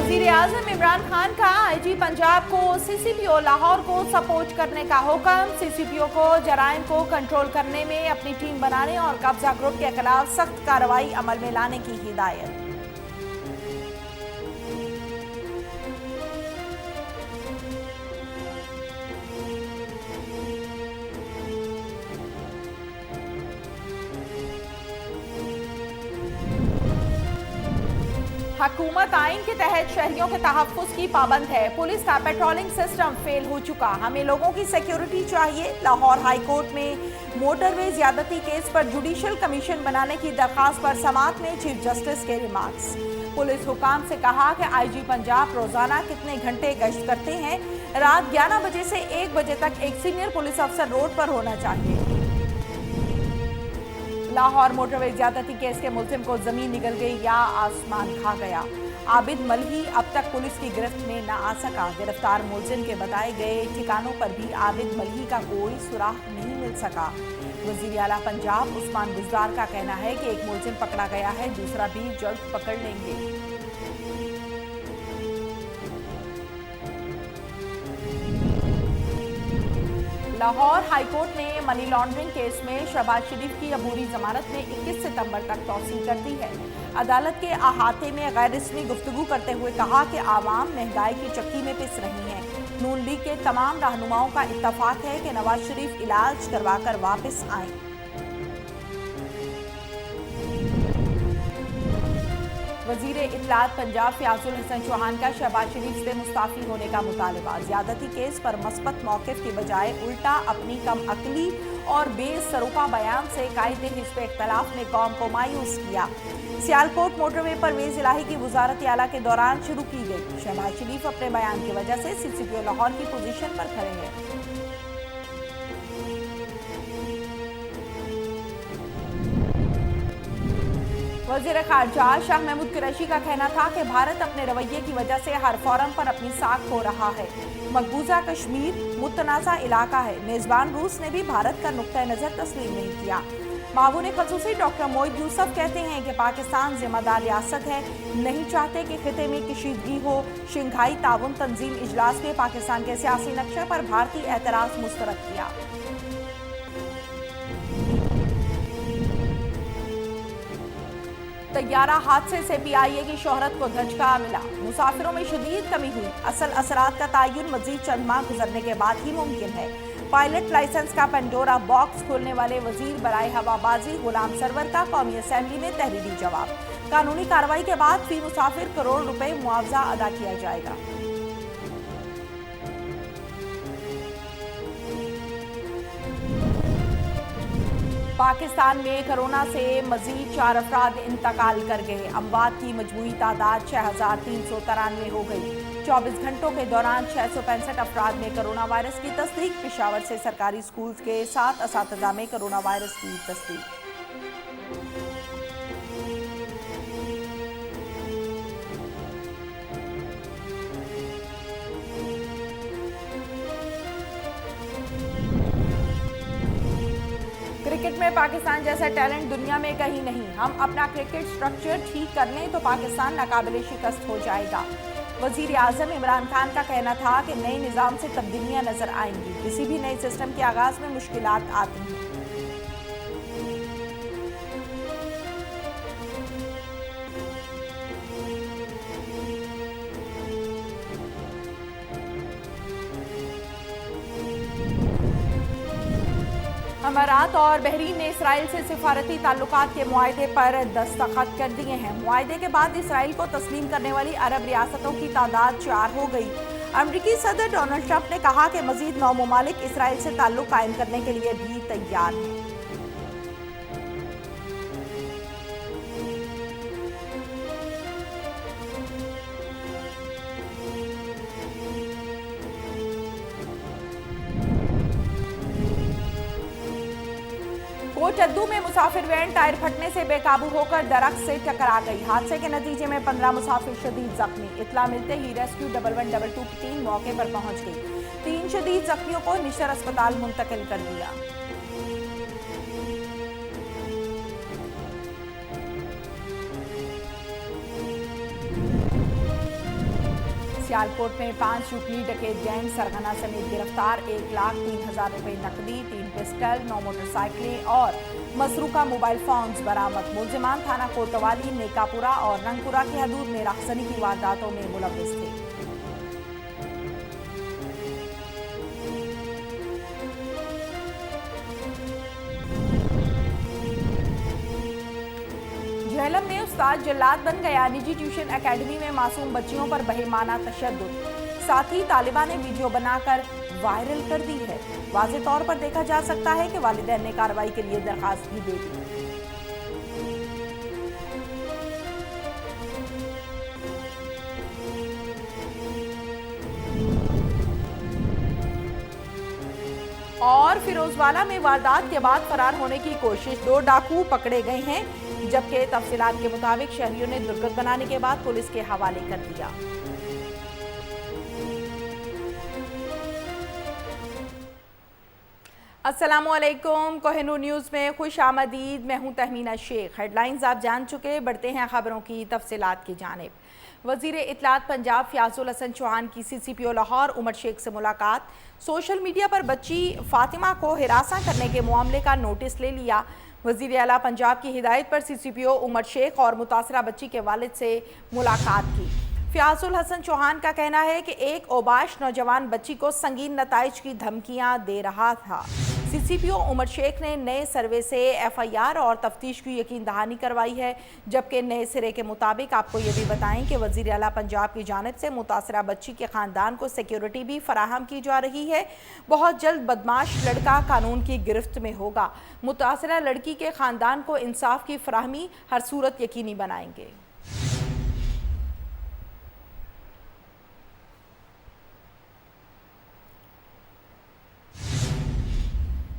वजीर आजम इमरान खान का IG पंजाब को CCPO लाहौर को सपोर्ट करने का हुक्म। CCPO को जराइम को कंट्रोल करने में अपनी टीम बनाने और कब्जा ग्रुप के खिलाफ सख्त कार्रवाई अमल में लाने की हिदायत। हुकूमत आइन के तहत शहरियों के तहफ्फुज़ की पाबंद है। पुलिस का पेट्रोलिंग सिस्टम फेल हो चुका, हमें लोगों की सिक्योरिटी चाहिए। लाहौर हाई कोर्ट में मोटरवे ज्यादती केस पर जुडिशल कमीशन बनाने की दरखास्त पर समाअत में चीफ जस्टिस के रिमार्क्स। पुलिस हुकाम से कहा कि IG पंजाब रोजाना कितने घंटे गश्त करते हैं। रात 11 बजे से 1 बजे तक एक सीनियर पुलिस अफसर रोड पर होना चाहिए। लाहौर मोटरवे ज्यादती केस के मुलजिम को जमीन निगल गई या आसमान खा गया। आबिद मलही अब तक पुलिस की गिरफ्त में न आ सका। गिरफ्तार मुलजिम के बताए गए ठिकानों पर भी आबिद मलही का कोई सुराग नहीं मिल सका। वजीर आला पंजाब उस्मान बुज़दार का कहना है कि एक मुलजिम पकड़ा गया है, दूसरा भी जल्द पकड़ लेंगे। लाहौर हाईकोर्ट ने मनी लॉन्ड्रिंग केस में शहबाज शरीफ की अबूरी जमानत में 21 सितंबर तक तौसील कर दी है। अदालत के अहाते में गैर रस्मी गुफ्तगू करते हुए कहा कि आवाम महंगाई की चक्की में पिस रही हैं। नून लीग के तमाम रहनुमाओं का इत्तफाक है कि नवाज शरीफ इलाज करवाकर वापस आएं। वजीर इत्तलात पंजाब फयाजुल हसन चौहान का शहबाज शरीफ से मुस्ताफी होने का मुतालबा। ज्यादती केस पर मस्बत मौक़िफ़ की बजाय उल्टा अपनी कम अकली और बेसरूपा बयान से कायदे हिस्ब इख्तलाफ ने कौम को मायूस किया। सियालकोट मोटरवे परवेज इलाही की वजारत आला के दौरान शुरू की गई। शहबाज शरीफ अपने बयान की वजह से CCPO लाहौर की पोजीशन पर खड़े हैं। वज़ीर ख़ारजा शाह महमूद कुरैशी का कहना था कि भारत अपने रवैये की वजह से हर फोरम पर अपनी साख खो रहा है। मकबूजा कश्मीर मुतनाज़ा इलाका है। मेज़बान रूस ने भी भारत का नुक्ता नज़र तस्लीम नहीं किया। मावून ख़ुसूसी डॉक्टर मोइद यूसुफ कहते हैं कि पाकिस्तान ज़िम्मेदार रियासत है, नहीं चाहते कि खिते में कशीदगी हो। शंघाई ताउन तंजीम इजलास में पाकिस्तान के सियासी नक्शे पर भारतीय एतराज़ मुस्तरद किया। तैयारा हादसे से PIA की शोहरत को धचका मिला। मुसाफिरों में शदीद कमी हुई। असल असरात का तयन मजीद चंद माह गुजरने के बाद ही मुमकिन है। पायलट लाइसेंस का पेंडोरा बॉक्स खोलने वाले वजीर बराए हवाबाजी गुलाम सरवर का कौमी असेंबली में तहरीरी जवाब। कानूनी कार्रवाई के बाद फी मुसाफिर करोड़ रुपए मुआवजा अदा किया जाएगा। पाकिस्तान में कोरोना से मजीद 4 अफराद इंतकाल कर गए। अमवात की मजमूई तादाद 6393 हो गई। 24 घंटों के दौरान 665 अफराद में कोरोना वायरस की तस्दीक। पेशावर से सरकारी स्कूल के 7 असातिज़ा में कोरोना वायरस की तस्दीक। क्रिकेट में पाकिस्तान जैसा टैलेंट दुनिया में कहीं नहीं। हम अपना क्रिकेट स्ट्रक्चर ठीक कर लें तो पाकिस्तान नाकाबिले शिकस्त हो जाएगा। वजीर आजम इमरान खान का कहना था कि नए निज़ाम से तब्दीलियां नजर आएंगी। किसी भी नए सिस्टम के आगाज में मुश्किलात आती हैं। अमारात और बहरीन ने इसराइल से सिफारती ताल्लुकात के मुआहदे पर दस्तखत कर दिए हैं। मुआहदे के बाद इसराइल को तस्लीम करने वाली अरब रियासतों की तादाद 4 हो गई। अमरीकी सदर डोनाल्ड ट्रंप ने कहा कि मजीद 9 ममालिक इसराइल से ताल्लुक कायम करने के लिए भी तैयार हैं। कोटद्दू में मुसाफिर वैन टायर फटने से बेकाबू होकर दरख्त से टकरा गई। हादसे के नतीजे में 15 मुसाफिर शदीद जख्मी। इत्तला मिलते ही रेस्क्यू 1122 की टीम मौके पर पहुंच गई। 3 शदीद जख्मियों को निशर अस्पताल मुंतकिल कर दिया। सियालकोट में 5 युगली डकैत गैंग सरगना समेत गिरफ्तार। 1,03,000 रुपए नकदी, 3 पिस्टल, 9 मोटरसाइकिलें और मसरूका मोबाइल फोन्स बरामद। मुलजिमान थाना कोतवाली, नेकापुरा और रंगपुरा की हदूद में राहसनी की वारदातों में मुलव्विस थे। झेलम में उस्ताद जल्लाद बन गया। निजी ट्यूशन एकेडमी में मासूम बच्चियों पर बहिमाना तशद्दुद। साथ ही तालिबा ने वीडियो बनाकर वायरल कर दी है। वाज़ेह तौर पर देखा जा सकता है कि वालिदैन ने कार्रवाई के लिए दरखास्त भी दे दी। और फिरोजवाला में वारदात के बाद फरार होने की कोशिश, 2 डाकू पकड़े गए हैं, जबकि तफसीलात के मुताबिक शहरियों ने दुर्गत बनाने के बाद पुलिस के हवाले कर दिया। अस्सलामुअलैकुम, कोहिनूर न्यूज़ में खुश आमदीद। मैं हूं तहमीना शेख। हेडलाइंस आप जान चुके, बढ़ते हैं खबरों की तफसीलात की जानिब। वज़ीर इत्तलात पंजाब फ़याज़ुल हसन चौहान की CCPO लाहौर उमर शेख से मुलाकात। सोशल मीडिया पर बच्ची फ़ातिमा को हिरासा करने के मामले का नोटिस ले लिया। वज़ीर आला पंजाब की हिदायत पर CCPO उमर शेख और मुतासरा बच्ची के वालिद से मुलाकात की। फ़याज़ुल हसन चौहान का कहना है कि एक ओबाश नौजवान बच्ची को संगीन नताइज की धमकियां दे रहा था। CCPO उमर शेख ने नए सर्वे से FIR और तफ्तीश की यकीन दहानी करवाई है, जबकि नए सिरे के मुताबिक आपको ये भी बताएं कि वज़ीर आला पंजाब की जानिब से मुतासरा बच्ची के ख़ानदान को सिक्योरिटी भी फराहम की जा रही है। बहुत जल्द बदमाश लड़का कानून की गिरफ्त में होगा। मुतासरा लड़की के ख़ानदान को इंसाफ की फराहमी हर सूरत यकीनी बनाएंगे।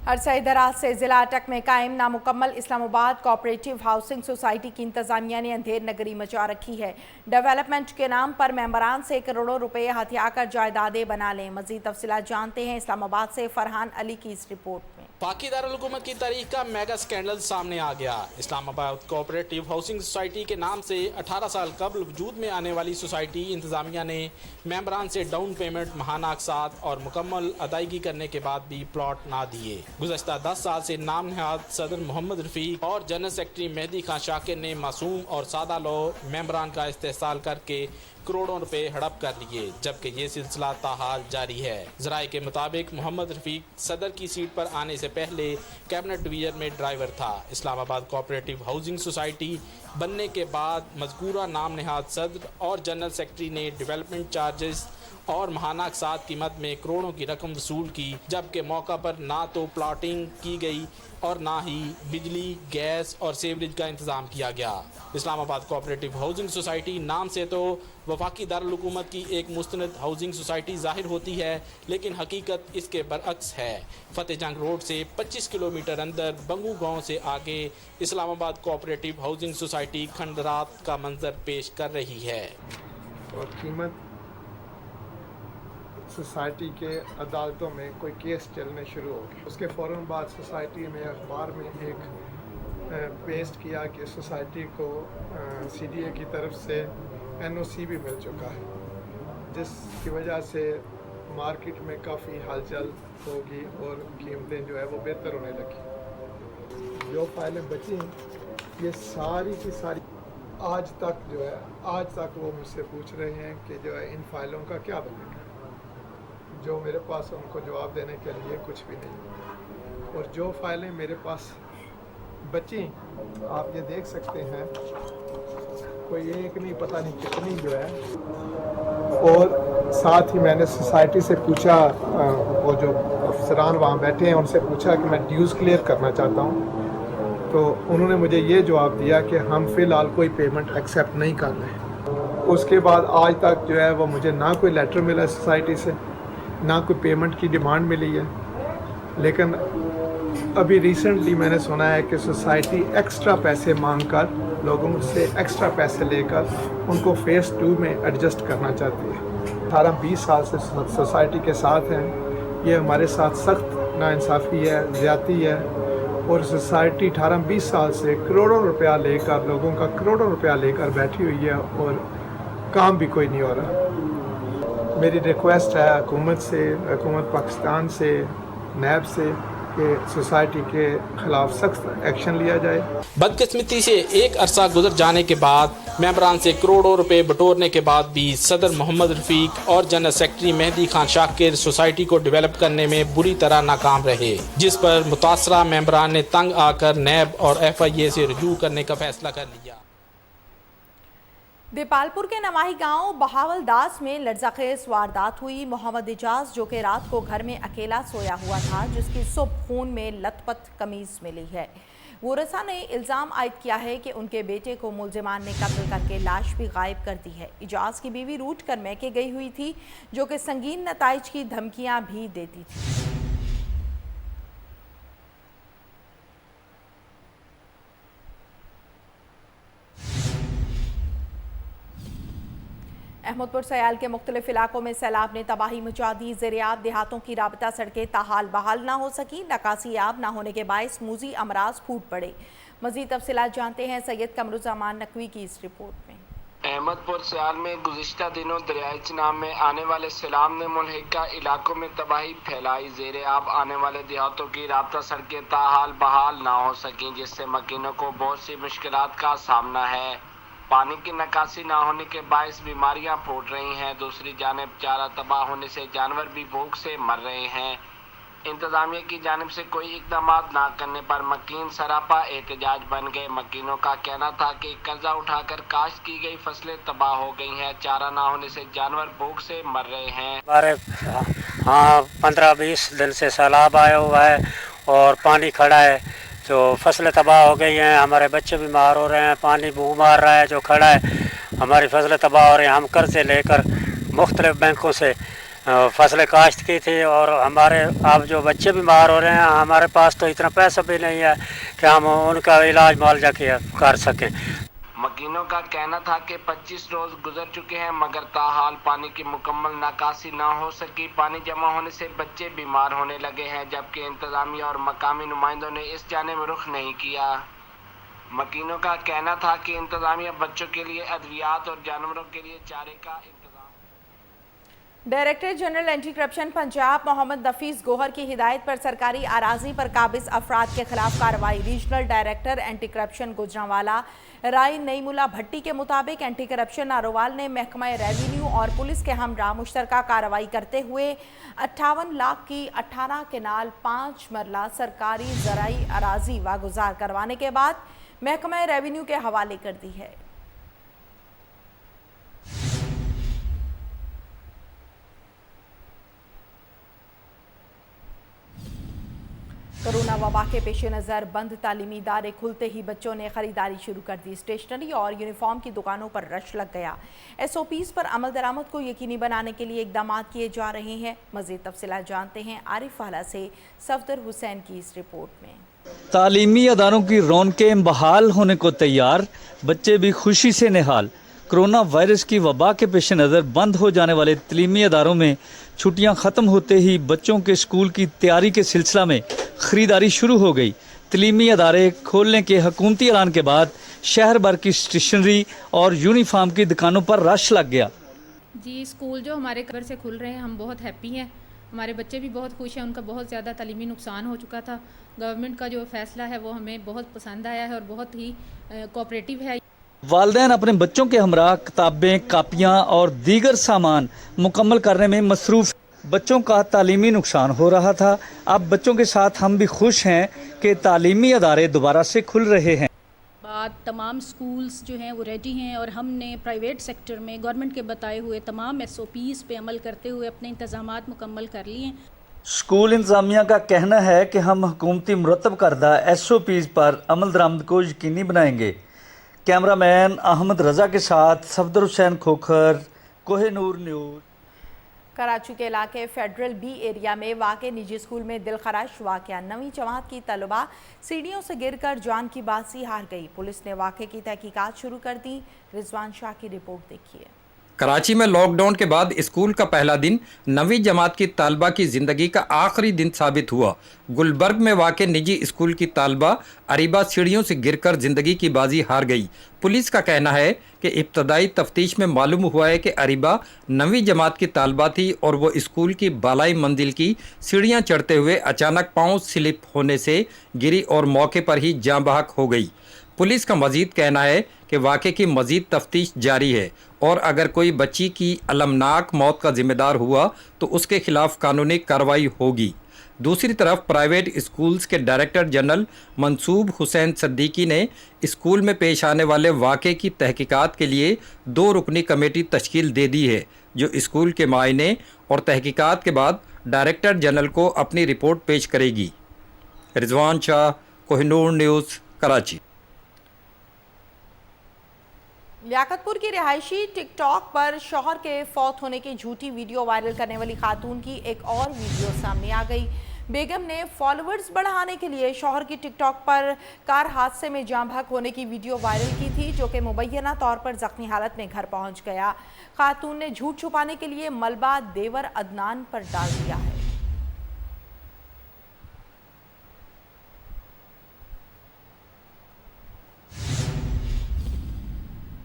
अरसा दराज से ज़िला अटक में कायम नामुकम्मल इस्लामाबाद कोऑपरेटिव हाउसिंग सोसाइटी की इंतज़ामिया ने अंधेर नगरी मचा रखी है। डेवलपमेंट के नाम पर मेंबरान से करोड़ों रुपए हथियाकर जायदादें बना लें। मज़ीद तफसीलात जानते हैं इस्लामाबाद से फरहान अली की इस रिपोर्ट में। पाकी दारुल हुकूमत की तारीख का मेगा स्कैंडल सामने आ गया। इस्लामाबाद कोऑपरेटिव हाउसिंग सोसाइटी के नाम से 18 साल कबल वजूद में आने वाली सोसाइटी इंतजामिया ने मेंबरान से डाउन पेमेंट, महाना अक़सात और मुकम्मल अदायगी करने के बाद भी प्लॉट ना दिए। गुज़श्ता 10 साल से नाम नहाद सदर मोहम्मद रफ़ीक और जनरल सेक्रेटरी मेहदी खान शाकिर ने मासूम और सादा लोग मेंबरान का इस्तेहसाल करके करोड़ों रुपए हड़प कर लिए, जबकि ये सिलसिला ताहाल जारी है। ज़राए के मुताबिक मोहम्मद रफ़ीक सदर की सीट पर आने से पहले कैबिनेट डिवीजन में ड्राइवर था। इस्लामाबाद कोऑपरेटिव हाउसिंग सोसाइटी बनने के बाद मज़कूरा नाम नहाद सदर और जनरल सेक्रेटरी ने डेवलपमेंट चार्जेस और महाना अक़सात की मद में करोड़ों की रकम वसूल की, जबकि मौका पर ना तो प्लॉटिंग की गई और ना ही बिजली, गैस और सीवरेज का इंतज़ाम किया गया। इस्लामाबाद कोऑपरेटिव हाउसिंग सोसाइटी नाम से तो वफाकी दारुल हुकूमत की एक मुस्तनद हाउसिंग सोसाइटी ज़ाहिर होती है, लेकिन हकीकत इसके बरअक्स है। फतेह जंग रोड से 25 किलोमीटर अंदर बंगू गांव से आगे इस्लामाबाद कोऑपरेटिव हाउसिंग सोसाइटी खंडरात का मंजर पेश कर रही है। और कीमत सोसाइटी के अदालतों में कोई केस चलने शुरू हो गए। उसके फ़ौरन बाद सोसाइटी में अखबार में एक पेस्ट किया कि सोसाइटी को CDA की तरफ से NOC भी मिल चुका है, जिसकी वजह से मार्केट में काफ़ी हलचल होगी और कीमतें जो है वो बेहतर होने लगी। जो फाइलें बची हैं ये सारी की सारी आज तक वो मुझसे पूछ रहे हैं कि जो है इन फाइलों का क्या बनेगा। जो मेरे पास उनको जवाब देने के लिए कुछ भी नहीं। और जो फाइलें मेरे पास बची आप ये देख सकते हैं, कोई एक नहीं पता नहीं कितनी जो है। और साथ ही मैंने सोसाइटी से पूछा, वो जो अफसरान वहाँ बैठे हैं उनसे पूछा कि मैं ड्यूज़ क्लियर करना चाहता हूँ, तो उन्होंने मुझे ये जवाब दिया कि हम फ़िलहाल कोई पेमेंट एक्सेप्ट नहीं कर रहे। उसके बाद आज तक जो है वो मुझे ना कोई लेटर मिला सोसाइटी से, ना कोई पेमेंट की डिमांड मिली है। लेकिन अभी रिसेंटली मैंने सुना है कि सोसाइटी एक्स्ट्रा पैसे मांगकर, लोगों से एक्स्ट्रा पैसे लेकर उनको फ़ेज़ 2 में एडजस्ट करना चाहती है। 18-20 साल से सोसाइटी के साथ हैं, ये हमारे साथ सख्त नाइंसाफ़ी है, ज़्यादती है। और सोसाइटी 18-20 साल से करोड़ों रुपया लेकर, लोगों का करोड़ों रुपया लेकर बैठी हुई है और काम भी कोई नहीं हो रहा। मेरी रिक्वेस्ट है हुकूमत पाकिस्तान से, नैब से कि सोसाइटी के खिलाफ सख्त एक्शन लिया जाए। बदकिस्मती से एक अरसा गुजर जाने के बाद मेंबरान से करोड़ों रुपए बटोरने के बाद भी सदर मोहम्मद रफीक और general secretary Mehdi Khan Shakir society को डेवलप करने में बुरी तरह नाकाम रहे, जिस पर मुतासरा मेंबरान ने तंग आकर नैब और FIA से रजू करने का फैसला कर लिया। देपालपुर के नवाही गांव बहावलदास में लड़ज़ाखेज़ वारदात हुई। मोहम्मद इजाज जो कि रात को घर में अकेला सोया हुआ था, जिसकी सुबह खून में लथपथ कमीज मिली है। वोरसा ने इल्ज़ाम आयद किया है कि उनके बेटे को मुलजिमान ने कत्ल करके लाश भी गायब कर दी है। इजाज की बीवी रूठ कर मैके गई हुई थी, जो कि संगीन नताइज की धमकियां भी देती थी। अहमदपुर सयाल के मुख्तलिफ इलाकों में सैलाब ने तबाही मचा दी। ज़ेर-ए-आब देहातों की राबता सड़कें ताहाल बहाल ना हो सकी। नकासी आब ना होने के बायस मूजी अमराज फूट पड़े। मज़ीद तफसीलात जानते हैं सैयद कमरुज़्ज़मान नकवी की इस रिपोर्ट में। अहमदपुर सयाल में गुज़िश्ता दिनों दरियाई चिनाब में आने वाले सैलाब ने मुल्हिका इलाकों में तबाही फैलाई। ज़ेर-ए-आब आने वाले देहातों की राबता सड़कें ताहाल बहाल ना हो सकी, जिससे मकीनों को बहुत सी मुश्किलात का सामना है। पानी की निकासी ना होने के बायस बीमारियां फूट रही हैं। दूसरी जानिब चारा तबाह होने से जानवर भी भूख से मर रहे हैं। इंतजामिया की जानिब से कोई इकदाम ना करने पर मकीन सरापा एहतजाज बन गए। मकीनों का कहना था कि कर्जा उठाकर काश्त की गई फसलें तबाह हो गई हैं। चारा ना होने से जानवर भूख से मर रहे हैं। हमारे 15-20 दिन से सैलाब आया हुआ है और पानी खड़ा है, जो फसलें तबाह हो गई हैं। हमारे बच्चे बीमार हो रहे हैं, पानी बू मार रहा है जो खड़ा है। हमारी फसलें तबाह हो रही हैं। हम कर्ज़े लेकर मुख्तलिफ बैंकों से फसलें काश्त की थी और हमारे अब जो बच्चे बीमार हो रहे हैं, हमारे पास तो इतना पैसा भी नहीं है कि हम उनका इलाज मुआवजा कर सकें। मकीनों का कहना था कि 25 रोज गुजर चुके हैं, मगर ताहाल पानी की मुकम्मल निकासी ना हो सकी। पानी जमा होने से बच्चे बीमार होने लगे हैं, जबकि इंतजामिया और मकामी नुमाइंदों ने इस जानिब रुख नहीं किया। मकीनों का कहना था कि इंतजामिया बच्चों के लिए अद्वियात और जानवरों के लिए चारे का इंतजाम। Director general anti corruption Punjab Mohammad Nafees Gohar की हिदायत पर सरकारी अराजी पर काबिज अफराद के खिलाफ कार्रवाई। Regional director anti corruption Gujranwala Rai Naimullah Bhatti के मुताबिक एंटी करप्शन नारोवाल ने महकमा रेवेन्यू और पुलिस के हमरा मुश्तरका कार्रवाई करते हुए 58 लाख की 18 केनाल 5 मरला सरकारी ज़राई अराजी वागुजार करवाने के बाद महकमा रेवेन्यू के हवाले कर दी है। कोरोना वबा के पेश नज़र बंद तालीमी इदारे खुलते ही बच्चों ने खरीदारी शुरू कर दी। स्टेशनरी और यूनिफॉर्म की दुकानों पर रश लग गया। SOPs पर अमल दरामद को यकीनी बनाने के लिए इकदाम किए जा रहे हैं। मज़ीद तफसीलात जानते हैं आरिफ वाला से सफदर हुसैन की इस रिपोर्ट में। तालीमी अदारों की रौनकें बहाल होने को तैयार, बच्चे भी खुशी से निहाल। कोरोना वायरस की वबा के पेश नज़र बंद हो जाने वाले तालीमी अदारों में छुट्टियां ख़त्म होते ही बच्चों के स्कूल की तैयारी के सिलसिला में ख़रीदारी शुरू हो गई। तालीमी अदारे खोलने के हुकूमती ऐलान के बाद शहर भर की स्टेशनरी और यूनिफॉर्म की दुकानों पर रश लग गया। जी, स्कूल जो हमारे घर से खुल रहे हैं, हम बहुत हैप्पी हैं। हमारे बच्चे भी बहुत खुश हैं। उनका बहुत ज़्यादा तालीमी नुकसान हो चुका था। गवर्नमेंट का जो फ़ैसला है वो हमें बहुत पसंद आया है और बहुत ही कोऑपरेटिव है। वालिदैन अपने बच्चों के हमरा किताबें, कापियाँ और दीगर सामान मुकम्मल करने में मसरूफ़। बच्चों का तालीमी नुकसान हो रहा था। अब बच्चों के साथ हम भी खुश हैं कि तालीमी अदारे दोबारा से खुल रहे हैं। तमाम स्कूल्स जो हैं वो रेडी हैं और हमने प्राइवेट सेक्टर में गवर्नमेंट के बताए हुए तमाम SOPs पे अमल करते हुए अपने इंतज़ामात मुकम्मल कर लिए। स्कूल इंतज़ामिया का कहना है कि हम हुकूमती मुरतब करदा SOPs पर अमल दरामद को यकीनी बनाएंगे। कैमरामैन अहमद रज़ा के साथ सफदर हुसैन खोखर, कोहिनूर न्यूज़। कराची के इलाके फेडरल बी एरिया में वाक़े निजी स्कूल में दिलखराश वाक़या। 9वीं जमात की तलबा सीढ़ियों से गिरकर जान की बाजी हार गई। पुलिस ने वाक़े की तहकीकात शुरू कर दी। रिजवान शाह की रिपोर्ट देखिए। कराची में लॉकडाउन के बाद स्कूल का पहला दिन 9वीं जमात की तालबा की ज़िंदगी का आखिरी दिन साबित हुआ। गुलबर्ग में वाक़ निजी स्कूल की तालबा अरीबा सीढ़ियों से गिरकर ज़िंदगी की बाजी हार गई। पुलिस का कहना है कि इब्तदाई तफ्तीश में मालूम हुआ है कि अरीबा 9वीं जमात की तालबा थी और वो स्कूल की बालाई मंजिल की सीढ़ियाँ चढ़ते हुए अचानक पाँव स्लिप होने से गिरी और मौके पर ही जाँ बहक हो गई। पुलिस का मजीद कहना है कि वाक़े की मजीद तफ्तीश जारी है और अगर कोई बच्ची की अलमनाक मौत का जिम्मेदार हुआ तो उसके खिलाफ कानूनी कार्रवाई होगी। दूसरी तरफ प्राइवेट स्कूल्स के डायरेक्टर जनरल मंसूब हुसैन सिद्दीकी ने स्कूल में पेश आने वाले वाक़े की तहकीकात के लिए 2 रुकनी कमेटी तश्कील दे दी है, जो स्कूल के मायने और तहकीकात के बाद डायरेक्टर जनरल को अपनी रिपोर्ट पेश करेगी। रिजवान शाह, कोहिनूर न्यूज़, कराची। लियाकतपुर की रिहायशी टिकटॉक पर शौहर के फौत होने की झूठी वीडियो वायरल करने वाली खातून की एक और वीडियो सामने आ गई। बेगम ने फॉलोअर्स बढ़ाने के लिए शौहर की टिकटॉक पर कार हादसे में जाँ बहक होने की वीडियो वायरल की थी, जो कि मुबैना तौर पर जख्मी हालत में घर पहुंच गया। खातून ने झूठ छुपाने के लिए मलबा देवर अदनान पर डाल दिया है।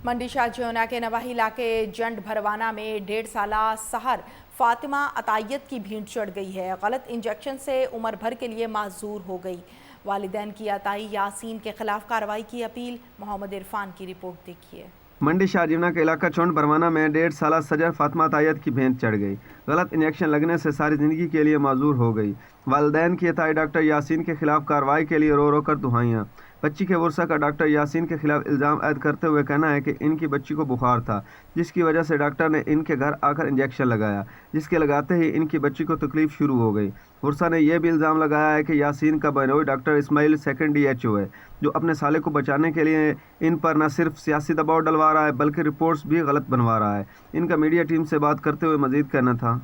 मंडी शाहजौना के नवाही इलाके जंड भरवाना में 1.5 साला सहर फातिमा अतायत की भीड़ चढ़ गई है। गलत इंजेक्शन से उम्र भर के लिए माजूर हो गई। वालिदैन की अताई यासीन के खिलाफ कार्रवाई की अपील। मोहम्मद इरफान की रिपोर्ट देखिए। मंडी शाहजौना के इलाका चौंड बरवाना में 1.5 साला सजर फातिमा अतायत की भेंट चढ़ गई। गलत इंजेक्शन लगने से सारी ज़िंदगी के लिए माजूर हो गई। वालिदैन की अताई डॉक्टर यासीन के खिलाफ कार्रवाई के लिए रो रो कर दुहाइयाँ। बच्ची के वर्सा का डॉक्टर यासीन के खिलाफ इल्ज़ाम ऐद करते हुए कहना है कि इनकी बच्ची को बुखार था, जिसकी वजह से डॉक्टर ने इनके घर आकर इंजेक्शन लगाया, जिसके लगाते ही इनकी बच्ची को तकलीफ शुरू हो गई। वर्सा ने यह भी इल्ज़ाम लगाया है कि यासीन का बहनोई डॉक्टर इस्माइल सेकंड DHO है, जो अपने साले को बचाने के लिए इन पर न सिर्फ सियासी दबाव डलवा रहा है बल्कि रिपोर्ट्स भी गलत बनवा रहा है। इनका मीडिया टीम से बात करते हुए मजीद कहना था।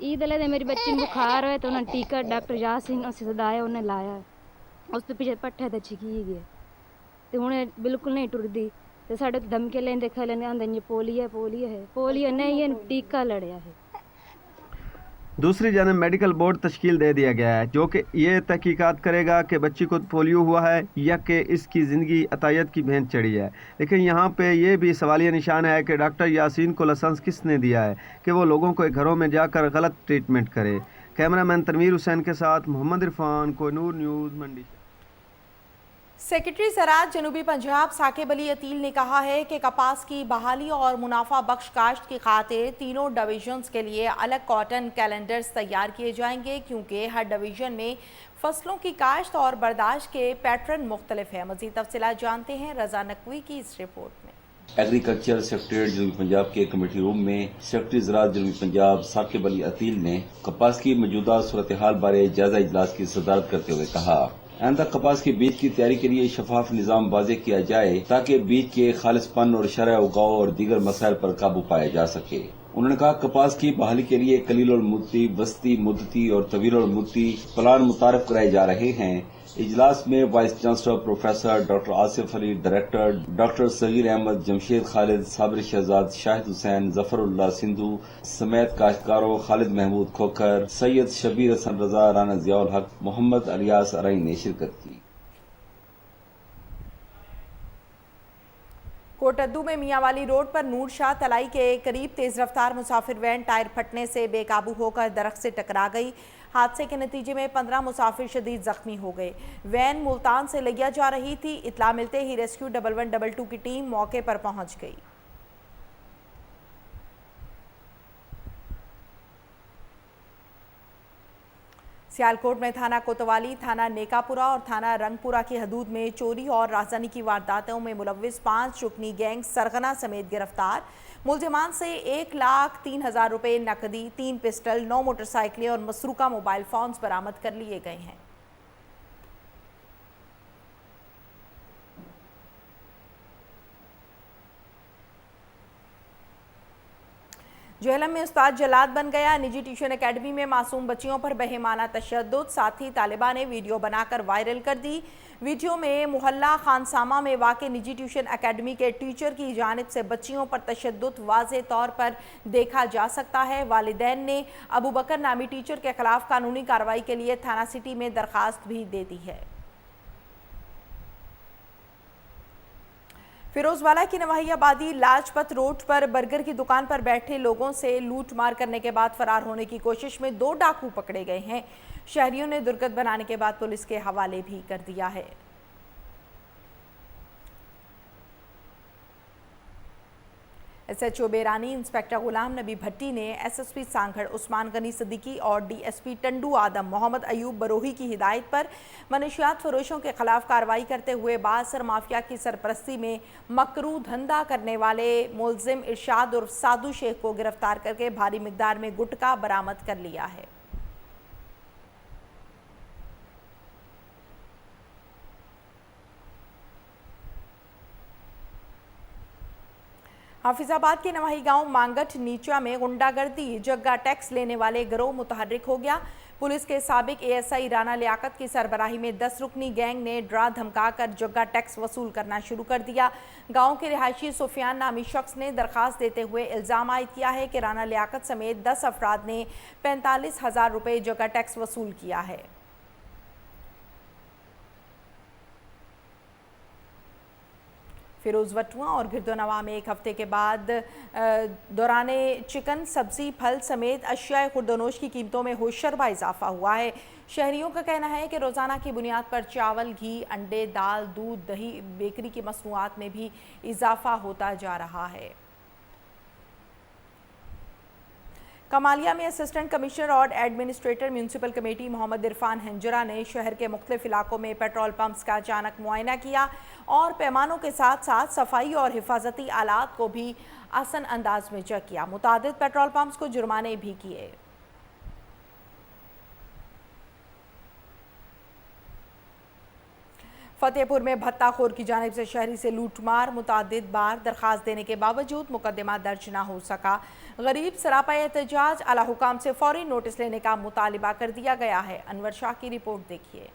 ईद वाले दिन मेरी बच्ची में बुखार है तो उन्होंने टीका डॉक्टर यासीन से सदाया उन्हें लाया है। उस तो पीछे पट्ठे तो छिकी गए तो हूँ बिल्कुल नहीं टुरदी तो साढ़े धमके लेंदे खैलेंदे आंदे पोलियो नहीं है, टीका लड़िया है। दूसरी जानब मेडिकल बोर्ड तश्कील दे दिया गया है, जो कि ये तहकीकात करेगा कि बच्ची को पोलियो हुआ है या कि इसकी ज़िंदगी अतायत की भेंट चढ़ी है। लेकिन यहाँ पे ये भी सवालिया निशान है कि डॉक्टर यासीन को लाइसेंस किसने दिया है कि वो लोगों को घरों में जाकर गलत ट्रीटमेंट करे। कैमरामैन तनवीर हुसैन के साथ मोहम्मद इरफान, कोहिनूर न्यूज़, मंडी। सेक्रेटरी ज़राअत जनूबी पंजाब साकिब अली अतील ने कहा है कि कपास की बहाली और मुनाफा बख्श काश्त की खातिर तीनों डिवीजन्स के लिए अलग कॉटन कैलेंडर्स तैयार किए जाएंगे, क्योंकि हर डिवीजन में फसलों की काश्त और बर्दाश्त के पैटर्न मुख्तलिफ है। मज़ीद तफसीलात जानते हैं रजा नकवी की इस रिपोर्ट में। एग्रीकल्चर सेक्रेटरीट जनूबी पंजाब के कमेटी रूम में सेक्रेटरी ज़राअत जनूबी पंजाब साकिब अली अतील ने कपास की मौजूदा सूरत हाल बारे जायजा इजलास की सदारत करते हुए कहा, आइंदा कपास के बीज की तैयारी के लिए शफाफ निज़ाम वाज़े किया जाए ताकि बीज के खालिसपन और शरह उगाव और दीगर मसाइल पर काबू पाया जा सके। उन्होंने कहा, कपास की बहाली के लिए कलील और मुद्दती, वस्ती मुद्दती और तवील और मुद्दती प्लान मुतारफ कराए जा रहे हैं। इजलास में vice chancellor professor doctor Asif Ali, director doctor Saghir Ahmad, Jamshed Khalid, Sabir Shahzad, Shahid Hussain, Zafarullah Sindhu समेत काश्तकारों खालिद महमूद खोखर, सैयद शबीर हसन रजा, राना जियाउल हक, मोहम्मद अलियास अरई ने शिरकत की। कोटद्दू में मियांवाली रोड पर नूर शाह तलाई के करीब तेज रफ्तार मुसाफिर वैन टायर फटने से बेकाबू होकर दरख्त से टकरा गई। हादसे के नतीजे में 15 मुसाफिर शदीद जख्मी हो गए। वैन मुल्तान से लिया जा रही थी। इत्ला मिलते ही रेस्क्यू 1122 की टीम मौके पर पहुंच गई। सियालकोट में थाना कोतवाली, थाना नेकापुरा और थाना रंगपुरा की हदूद में चोरी और राजधानी की वारदातों में मुलव्विस 5 रुकनी गैंग सरगना समेत गिरफ्तार। मुलजिमान से 1,03,000 रुपये नकदी, 3 पिस्टल, 9 मोटरसाइकिलें और मसरूका मोबाइल फोन्स बरामद कर लिए गए हैं। जहलम में उस्ताद जलाद बन गया। निजी ट्यूशन एकेडमी में मासूम बच्चियों पर बेहिमाना तशद्दुद, साथ ही तालिबा ने वीडियो बनाकर वायरल कर दी। वीडियो में मोहल्ला खानसामा में वाक़े निजी ट्यूशन एकेडमी के टीचर की जानिब से बच्चियों पर तशद्दुद वाज़े तौर पर देखा जा सकता है। वालिदैन ने अबू बकर नामी टीचर के खिलाफ कानूनी कार्रवाई के लिए थाना सिटी में दरख्वास्त भी दे दी है। फिरोजवाला की नवाही आबादी लाजपत रोड पर बर्गर की दुकान पर बैठे लोगों से लूट मार करने के बाद फरार होने की कोशिश में 2 डाकू पकड़े गए हैं। शहरियों ने दुर्गत बनाने के बाद पुलिस के हवाले भी कर दिया है। एसएचओ बेरानी इंस्पेक्टर गुलाम नबी भट्टी ने एसएसपी सांगड़ उस्मान गनी सिद्दीकी और डीएसपी टंडू आदम मोहम्मद अयूब बरोही की हिदायत पर मनशियात फरोशों के खिलाफ कार्रवाई करते हुए बासर माफिया की सरपरस्ती में मकरू धंधा करने वाले मुलजिम इरशाद उर्फ साधु शेख को गिरफ्तार करके भारी मिकदार में गुटखा बरामद कर लिया है। हाफिजाबाद के नवाही गांव मांगट नीचा में गुंडागर्दी जग्गा टैक्स लेने वाले गिरोह मुतहर्रिक हो गया। पुलिस के साबिक एएसआई राना लियाकत की सरबराही में 10 रुकनी गैंग ने ड्रा धमकाकर जग्गा टैक्स वसूल करना शुरू कर दिया। गांव के रिहायशी सुफियान नामी शख्स ने दरखास्त देते हुए इल्ज़ाम आयद किया है कि राना लियाकत समेत 10 अफराद ने 45,000 रुपये जग्गा टैक्स वसूल किया है। फिरोज वटुआ और गिरदोनवा में 1 हफ्ते के बाद दौराने चिकन, सब्जी, फल समेत अशियाए खुर्दोनोश की कीमतों में होशरबा इजाफा हुआ है। शहरियों का कहना है कि रोज़ाना की बुनियाद पर चावल, घी, अंडे, दाल, दूध, दही, बेकरी की मसनूआत में भी इजाफा होता जा रहा है। कमालिया में असिस्टेंट कमिश्नर और administrator municipal committee Mohammad Irfan Hanjra ने शहर के मुख्तलिफ इलाकों में पेट्रोल पंप्स का अचानक मुआयना किया और पैमानों के साथ साथ सफाई और हिफाजती आलात को भी आसान अंदाज में चेक किया। मुतादिद पेट्रोल पंप्स को जुर्माने भी किए। फतेहपुर में भत्ताखोर की जानिब से शहरी से लूटमार, मुतादिद बार दरखास्त देने के बावजूद मुकदमा दर्ज न हो सका। गरीब सरापा एहतजाज आला हुकाम से फौरी नोटिस लेने का मुतालिबा कर दिया गया है। अनवर शाह की रिपोर्ट देखिए।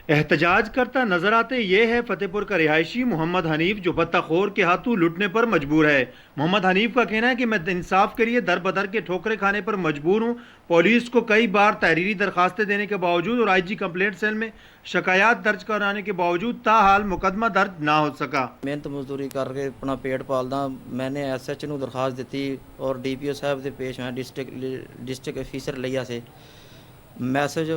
एहतजाज करता नजर आते ये है फतेहपुर का रिहायशी मोहम्मद हनीफ, जो भत्ताखोर के हाथों लूटने पर मजबूर है। मोहम्मद हनीफ का कहना है कि मैं इंसाफ के लिए दर बदर के ठोकरे खाने पर मजबूर हूँ। पुलिस को कई बार तहरीरी दरखास्तें देने के बावजूद और आईजी कंप्लेंट सेल में शिकायत दर्ज कराने के बावजूद ताहाल मुकदमा दर्ज ना हो सका। मेहनत मजदूरी करके अपना पेट पालदा। मैंने SH ਨੂੰ दरखास्त दी और DPO साहब से पेश हैं डिस्ट्रिक्ट ऑफिसर लिया से मैसेज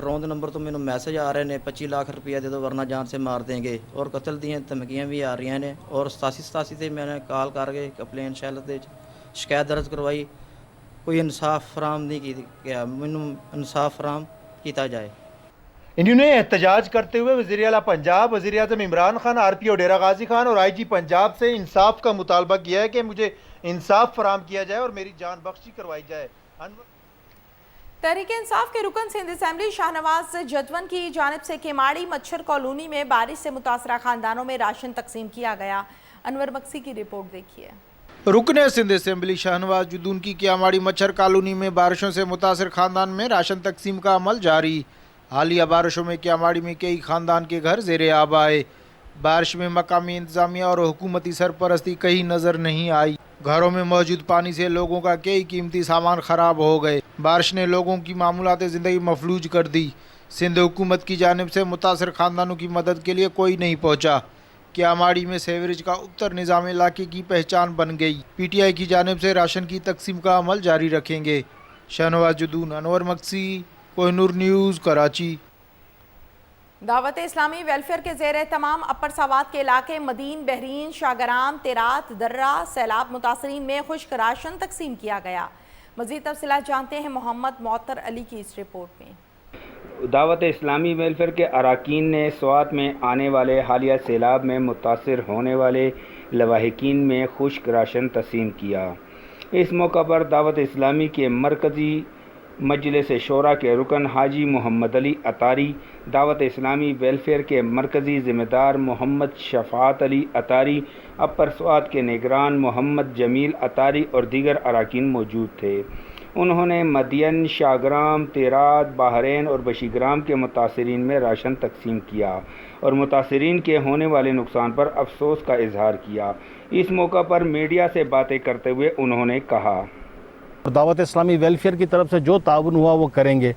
रौंद नंबर तो मैंने मैसेज आ रहे ने 25 लाख रुपया दे दो वरना जान से मार देंगे और कत्ल दी धमकियाँ भी आ रही ने। और 87 से मैंने कॉल करके कंप्लेन शैल से शिकायत दर्ज करवाई। कोई इंसाफ फराम नहीं किया। मैनू इंसाफ फराम किया जाए। इन्होंने एहतजाज करते हुए वज़ीर आला पंजाब, वज़ीर आज़म इमरान खान, RPO डेरा गाजी खान और IG पंजाब से इंसाफ का मुतालबा किया है कि मुझे इंसाफ फराम किया जाए और मेरी जान बख्शी करवाई जाए। तहरीक इंसाफ के रुकन सिंध असेंबली शाहनवाज जदवन की जानिब से केमाड़ी मच्छर कॉलोनी में बारिश से मुतासरा खानदानों में राशन तकसीम किया गया। अनवर मक्सी की रिपोर्ट देखिए। रुकन सिंध असेंबली शाहनवाज जदून की केमाड़ी मच्छर कॉलोनी में बारिशों से मुतासर खानदान में राशन तकसीम का अमल जारी। हालिया बारिशों में केमाड़ी में कई खानदान के घर ज़ेरे आब आए। बारिश में मकामी इंतजामिया और हुकूमती सरपरस्ती कहीं नज़र नहीं आई। घरों में मौजूद पानी से लोगों का कई कीमती सामान ख़राब हो गए। बारिश ने लोगों की मामूलात ज़िंदगी मफलूज कर दी। सिंध हुकूमत की जानिब से मुतासर ख़ानदानों की मदद के लिए कोई नहीं पहुँचा। केमाड़ी में सेवरेज का उत्तर निज़ाम इलाके की पहचान बन गई। PTI की जानिब से राशन की तकसीम का अमल जारी रखेंगे। शाहनवाज जदून, अनवर मक्सी, कोहिनूर न्यूज़, कराची। दावत इस्लामी वेलफेयर के ज़ेर तमाम अपर सावात के इलाके मदीन, बहरीन, शाहगराम, तेरात, दर्रा सैलाब मुतासरीन में खुश्क राशन तकसीम किया गया। मज़ीद तफसीलात जानते हैं मोहम्मद मौतर अली की इस रिपोर्ट में। दावत इस्लामी वेलफेयर के अरकान ने स्वात में आने वाले हालिया सैलाब में मुतासर होने वाले लवाहिकीन में खुश्क राशन तकसीम किया। इस मौका पर दावत इस्लामी के मरकज़ी मजलिस शोरा के रुकन हाजी मोहम्मद अली अतारी, दावत इस्लामी वेलफेयर के मरकज़ी ज़िम्मेदार मोहम्मद शफ़ात अली अतारी, अपर स्वात के निगरान मोहम्मद जमील अतारी और दीगर अरकान मौजूद थे। उन्होंने मदियन, शाहग्राम, तेराद, बहरैन और बशीग्राम के मुतासरीन में राशन तकसीम किया और मुतासरीन के होने वाले नुकसान पर अफसोस का इजहार किया। इस मौका पर मीडिया से बातें करते हुए उन्होंने कहा, दावत इस्लामी वेलफेयर की तरफ से जो ताउन हुआ वो करेंगे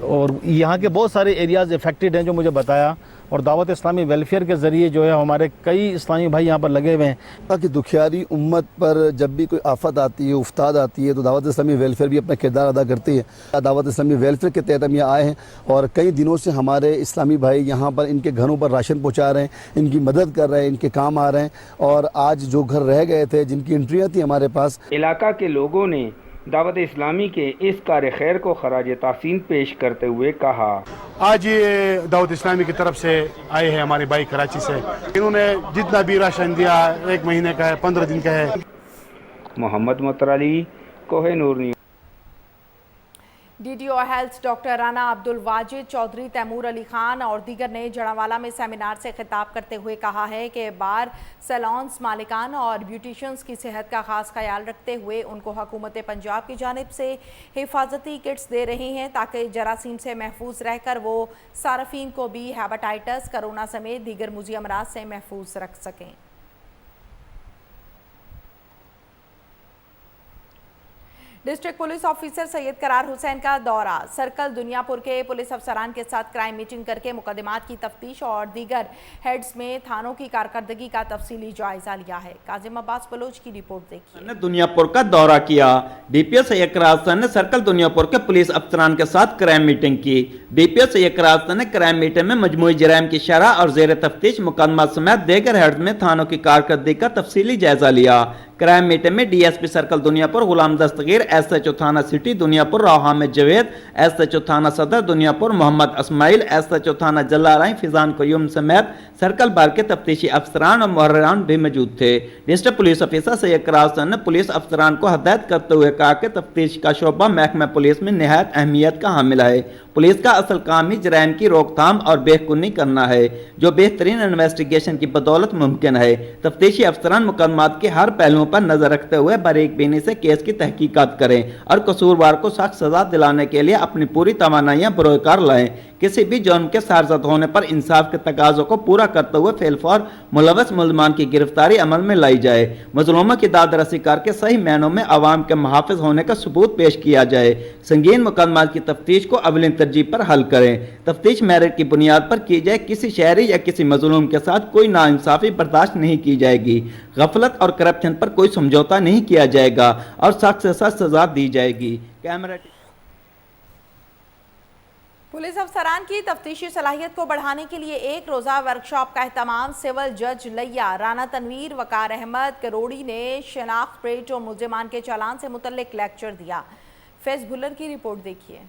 और यहाँ के बहुत सारे एरियाज़ इफ़ेक्टेड हैं जो मुझे बताया, और दावत इस्लामी वेलफेयर के ज़रिए जो है हमारे कई इस्लामी भाई यहाँ पर लगे हुए हैं। ताकि दुखियारी उम्मत पर जब भी कोई आफत आती है, उफ्ताद आती है, तो दावत इस्लामी वेलफेयर भी अपना किरदार अदा करती है। दावत इस्लामी वेलफेयर के तहत हम यहाँ आए हैं और कई दिनों से हमारे इस्लामी भाई यहाँ पर इनके घरों पर राशन पहुँचा रहे हैं, इनकी मदद कर रहे हैं, इनके काम आ रहे हैं, और आज जो घर रह गए थे, जिनकी एंट्रियाँ थी हमारे पास, इलाका के लोगों ने दावत इस्लामी के इस कार्य खैर को खराज तहसीन पेश करते हुए कहा, आज ये दावत इस्लामी की तरफ से आए हैं हमारे भाई कराची से। इन्होंने जितना भी राशन दिया 1 महीने का है, 15 दिन का है। Mohammad Mutarli, Kohinoor news. DDO health doctor Rana Abdul Wajid Chaudhry, Taimur Ali Khan और दीगर ने जड़ावाला में सेमिनार से खिताब करते हुए कहा है कि बार सैलॉन्स मालिकान और ब्यूटिशियंस की सेहत का खास ख्याल रखते हुए उनको हुकूमत पंजाब की जानिब से हिफाजती किट्स दे रही हैं ताकि जरासीम से महफूज रहकर वो सारफीन को भी हेपेटाइटिस, कोरोना समेत दीगर मुज़ी अमराज से महफूज रख सकें। डिस्ट्रिक्ट पुलिस ऑफिसर सैयद करार हुसैन का दौरा, सर्कल दुनियापुर के पुलिस अफसरान के साथ क्राइम मीटिंग करके मुकदमात की तफ्तीश और दीगर हेड्स में थानों की कारकर्दगी का तफसीली जायजा लिया है। काजिम अब्बास बलोच की रिपोर्ट देखिए। दुनियापुर का दौरा किया। डीपीओ सैयद करार हुसैन ने सर्कल दुनियापुर के पुलिस अफसरान के साथ क्राइम मीटिंग की। डीपीओ सैयद करार हुसैन ने क्राइम मीटिंग में मजमूई जराइम की शरह और जेर तफ्तीश मुकदमा समेत दीगर हेड्स में थानों की कारकर्दगी का तफसीली जायजा लिया। क्राइम मीटिंग में डीएसपी सर्कल दुनियापुर गुलाम दस्तगीर, एसएचओ थाना सिटी दुनियापुर राहामिद जवेद, एसएचओ थाना सदर दुनियापुर मोहम्मद अस्माइल, एसएचओ थाना जलाराई फिजान कयूम समेत सर्कल बार के तफ्तीशी अफसरान और मुहर्रिरान भी मौजूद थे। डिस्ट्रिक्ट पुलिस ऑफिसर सैयद करार हुसैन ने पुलिस अफसरान को हदायत करते हुए कहा कि तफ्तीश का शोबा महकमा पुलिस में निहायत अहमियत का हामिल है। पुलिस का असल काम ही जराइम की रोकथाम और बेखुनी करना है, जो बेहतरीन इन्वेस्टिगेशन की बदौलत मुमकिन है। तफ्तीशी अफसरान मुकदमात के हर पहलुओं पर नजर रखते हुए बारीक बीनी से केस की तहकीकात करें और कसूरवार को सख्त सजा दिलाने के लिए अपनी पूरी तवानाइयां बरोकार लाएं। किसी भी जुर्म के सारजद होने पर इंसाफ के तकाजों को पूरा करते हुए फेलफौर मुलव्वस मुल्ज़मान की गिरफ्तारी अमल में लाई जाए। मजलूमों की दाद रसी करके सही मायनों में अवाम के मुहाफिज होने का सबूत पेश किया जाए। संगीन मुकदमात की तफ्तीश को अवलिन तरजीह पर हल करें। तफ्तीश मेरिट की बुनियाद पर की जाए। किसी शहरी या किसी मजलूम के साथ कोई नाइंसाफी बर्दाश्त नहीं की जाएगी। गफलत और करप्शन पर कोई समझौता नहीं किया जाएगा और सख्त से सख्त सजा दी जाएगी। कैमरा पुलिस अफसरान की तफ्तीशी सलाहियत को बढ़ाने के लिए एक रोज़ा वर्कशॉप का एहतमाम सिविल जज लिया। राना तनवीर, वकार अहमद करोड़ी ने शनाख्त प्लेट और मुल्ज़िमान के चालान से मुतल्लिक लेक्चर दिया। फैज भुल्लर की रिपोर्ट देखिए।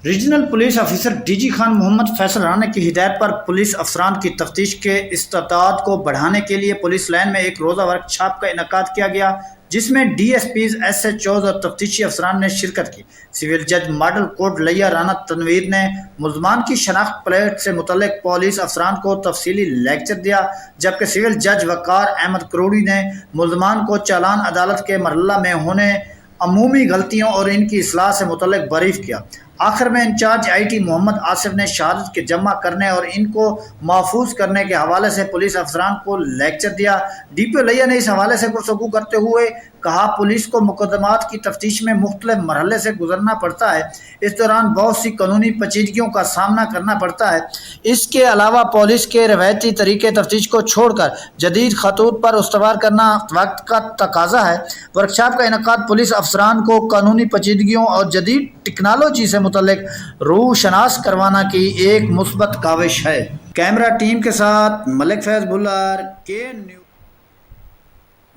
Regional police officer DG Khan Mohammad Faisal Rana की हिदायत पर पुलिस अफसरान की तफ्तीश के इस्तादाद को बढ़ाने के लिए पुलिस लाइन में एक रोज़ा वर्कशॉप का इनेकाद किया गया, जिसमें डीएसपीज, एसएचओज और तफ्तीशी अफसरान ने शिरकत की। सिविल जज मॉडल कोर्ट लिया राना तनवीर ने मुल्ज़मान की शनाख्त प्लेट से मुतल्लिक पुलिस अफसरान को तफसीली लेक्चर दिया, जबकि सिविल जज वकार अहमद करोड़ी ने मुल्ज़मान को चालान अदालत के मरहला में होने अमूमी गलतियों और इनकी इसलाह से मुतल्लिक बरीफ किया। आखिर में इंचार्ज आईटी मोहम्मद आसिफ ने शहादत के जमा करने और इनको महफूज करने के हवाले से पुलिस अफसरान को लेक्चर दिया। डीपीओ लिया ने इस हवाले से गुफ्तगू करते हुए कहा, पुलिस को मुकदमात की तफ्तीश में मुख्तलिफ मरहले से गुजरना पड़ता है। इस दौरान बहुत सी कानूनी पेचीदगियों का सामना करना पड़ता है। इसके अलावा पुलिस के रवायती तरीके तफ्तीश को छोड़कर जदीद खतूत पर उस्तवार करना वक्त का तकाजा है। वर्कशॉप का इनेकाद पुलिस अफसरान को कानूनी पेचीदगियों और जदीद टेक्नोलॉजी से मुतल्लिक रूह शनास करवाना की एक मुस्बत काविश है। कैमरा टीम के साथ मलिक फैज भुल्लर के न्यूज़।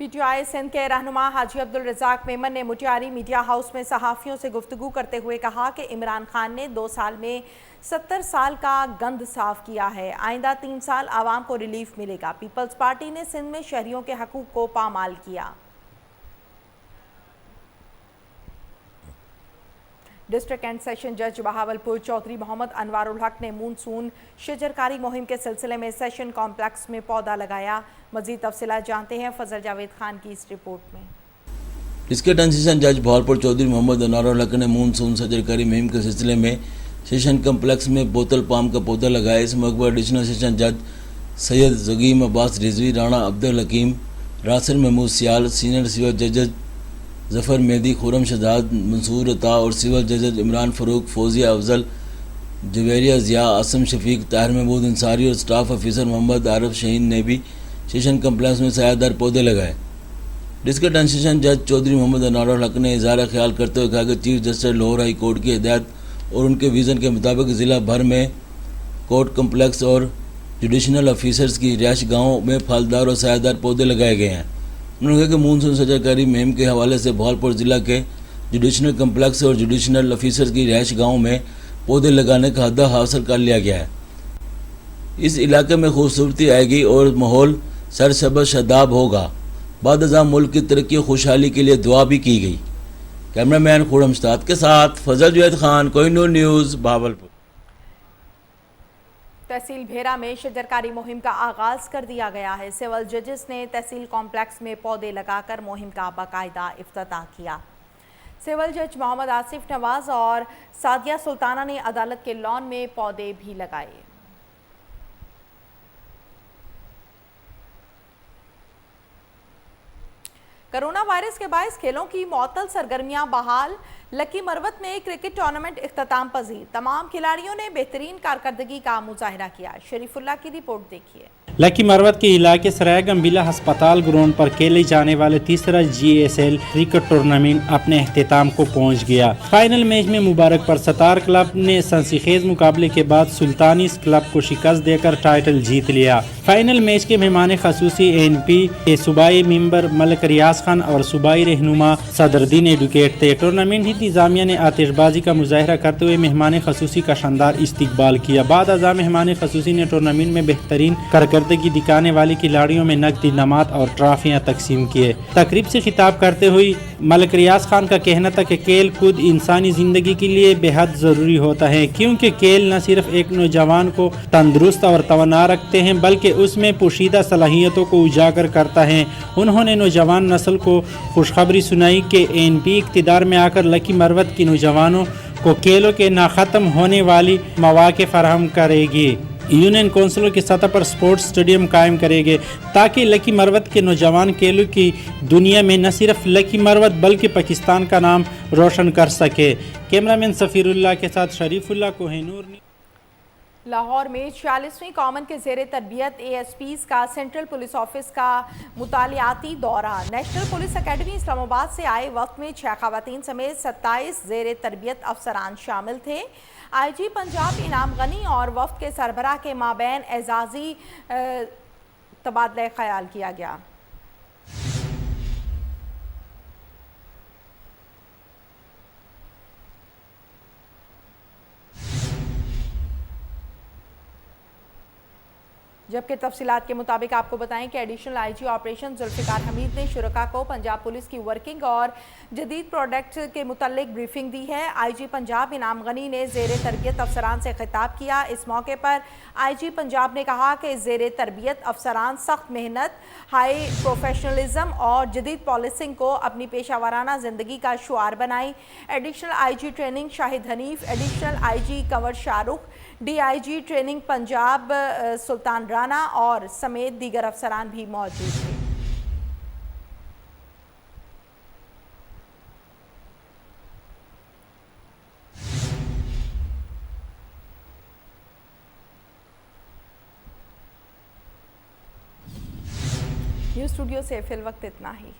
पीटीआई सिंध के रहनुमा हाजी अब्दुल रज़ाक मेमन ने मुटियारी मीडिया हाउस में सहाफ़ियों से गुफ्तगू करते हुए कहा कि इमरान खान ने 2 साल में 70 साल का गंद साफ किया है। आइंदा 3 साल आवाम को रिलीफ मिलेगा। पीपल्स पार्टी ने सिंध में शहरियों के हकूक़ को पामाल किया। डिस्ट्रिक्ट एंड सेशन जज बहावलपुर चौधरी मोहम्मद अनवारुल हक ने मूनसून शजरकारी मुहिम के सिलसिले में सेशन कॉम्प्लेक्स में पौधा लगाया। मजीद तफसीलात जानते हैं फजल जावेद खान की इस रिपोर्ट में। डिस्ट्रिक्ट एंड सेशन जज बहावलपुर चौधरी मोहम्मद अनवारुल हक ने मूनसून शजरकारी मुहिम के सिलसिले में सेशन कॉम्प्लेक्स में बोतल पाम का पौधा लगाया। इस मौके पर एडिशनल सेशन जज सैयद जगीम अब्बास रिजवी, राणा अब्दुल हकीम, रासिर महमूद सियाल, सीनियर सिविल जजेज जफ़र मेहदी, खुरम शहजाद, मंसूर अता और सिविल जजेज इमरान फ़ारूक, फौजिया अफजल, जवेरिया ज़िया, आसम शफीक, ताहिर महमूद अंसारी और स्टाफ ऑफिसर मोहम्मद आरिफ शहीन ने भी सेशन कम्प्लेक्स में सायादार पौधे लगाए। डिस्ट्रिक्ट एंड सेशन जज चौधरी मोहम्मद अनवारुल हक ने इज़हार ख्याल करते हुए कहा कि chief justice Lahore high court की हिदायत और उनके विज़न के मुताबिक ज़िला भर में कोर्ट कम्प्लेक्स और जुडिशनल ऑफिसर्स की रिहाइश गाहों में फलदार और सायादार पौधे लगाए गए हैं। उन्होंने कहा कि मूनसून शजरकारी मुहिम के हवाले से बहावलपुर ज़िला के जुडिशनल कम्प्लेक्स और जुडिशनल ऑफिसर्स की रिहाइश गाहों में पौधे लगाने का हद हासिल कर लिया गया है। इस इलाके में खूबसूरती आएगी और माहौल सरसब्ज़ शादाब होगा। बाद अज़ां मुल्क की तरक्की और खुशहाली के लिए दुआ भी की गई। कैमरामैन खुरम शहजाद के साथ फजल जावेद खान, कोहिनूर न्यूज़, बहावलपुर। तहसील भेरा में शजरकारी मुहिम का आगाज कर दिया गया है। सिविल जजेस ने तहसील कॉम्प्लेक्स में पौधे लगाकर मुहिम का बाकायदा इफ्तिताह किया। सिविल जज मोहम्मद आसिफ नवाज और सादिया सुल्ताना ने अदालत के लॉन में पौधे भी लगाए। कोरोना वायरस के बायस खेलों की मुअत्तल सरगर्मियां बहाल। लकी मरवत में क्रिकेट टूर्नामेंट इख्तिताम पजीर। तमाम खिलाड़ियों ने बेहतरीन कारकर्दगी का मुजाहिरा किया। शरीफुल्लाह की रिपोर्ट देखिए। लकी मरवत के इलाके सराय गंभीला हस्पताल ग्राउंड पर खेले जाने वाले तीसरा GSL क्रिकेट टूर्नामेंट अपने अख्तिताम को पहुंच गया। फाइनल मैच में मुबारक पर सतार क्लब ने सनसीखेज मुकाबले के बाद सुल्तानी क्लब को शिकस्त देकर टाइटल जीत लिया। फाइनल मैच के मेहमान खसूसी ANP के सूबाई मेंबर मलिक रियाज खान और सूबाई रहनुमा सदरुद्दीन एडुकेट थे। टूर्नामेंट इंतजामिया ने आतिशबाजी का मुजाहिरा करते हुए मेहमान खसूसी का शानदार इस्तकबाल किया। बाद अज़ा मेहमान खसूसी ने टूर्नामेंट में बेहतरीन कारकर्दगी दिखाने वाले खिलाड़ियों में नकदी इनामात और ट्रॉफियां तकसीम किए। तकरीब से खिताब करते हुए मलिक रियाज खान का कहना था कि खेल कूद इंसानी ज़िंदगी के लिए बेहद ज़रूरी होता है, क्योंकि खेल न सिर्फ एक नौजवान को तंदुरुस्त और तवाना रखते हैं बल्कि उसमें पोशीदा सलाहियतों को उजागर करता है। उन्होंने नौजवान नस्ल को खुशखबरी सुनाई कि ANP इक़्तिदार में आकर लकी मरवत की नौजवानों को खेलों के ना ख़त्म होने वाली मौक़े फराहम करेगी। यूनियन काउंसिलों की सतह पर स्पोर्ट्स स्टेडियम कायम करेंगे ताकि लकी मरवत के नौजवान खेलों की दुनिया में न सिर्फ लकी मरवत बल्कि पाकिस्तान का नाम रोशन कर सके। कैमरामैन सफ़ीरुल्लाह के साथ शरीफुल्लाह, कोहिनूर। लाहौर में 46वीं कॉमन के ज़ेरे तरबियत ASPs का सेंट्रल पुलिस ऑफिस का मुतालियाती दौरा। नेशनल पुलिस अकेडमी इस्लामाबाद से आए वक्त में 6 ख़वातीन समेत 27 ज़ेरे तरबियत अफसरान शामिल थे। IG पंजाब इनाम गनी और वफ्द के सरबराह के माबैन एजाज़ी तबादला ख्याल किया गया। जबकि तफसीलात के मुताबिक आपको बताएं कि additional IG operation Zulfiqar Hameed ने शुरका को पंजाब पुलिस की वर्किंग और जदीद प्रोडक्ट के मुतल्लिक ब्रीफिंग दी है। IG पंजाब इनाम गनी ने ज़ेरे तरबियत अफसरान से खिताब किया। इस मौके पर IG पंजाब ने कहा कि ज़ेरे तरबियत अफसरान सख्त मेहनत, हाई प्रोफेशनलिज्म और जदीद पॉलिसिंग को अपनी पेशावराना ज़िंदगी का शुआर बनाई। Additional IG training Shahid Hanif, additional IG Kanwar Shahrukh, DIG training Punjab Sultan Rana और समेत दीगर अफसरान भी मौजूद थे। न्यूज़ स्टूडियो से फिल वक्त इतना ही।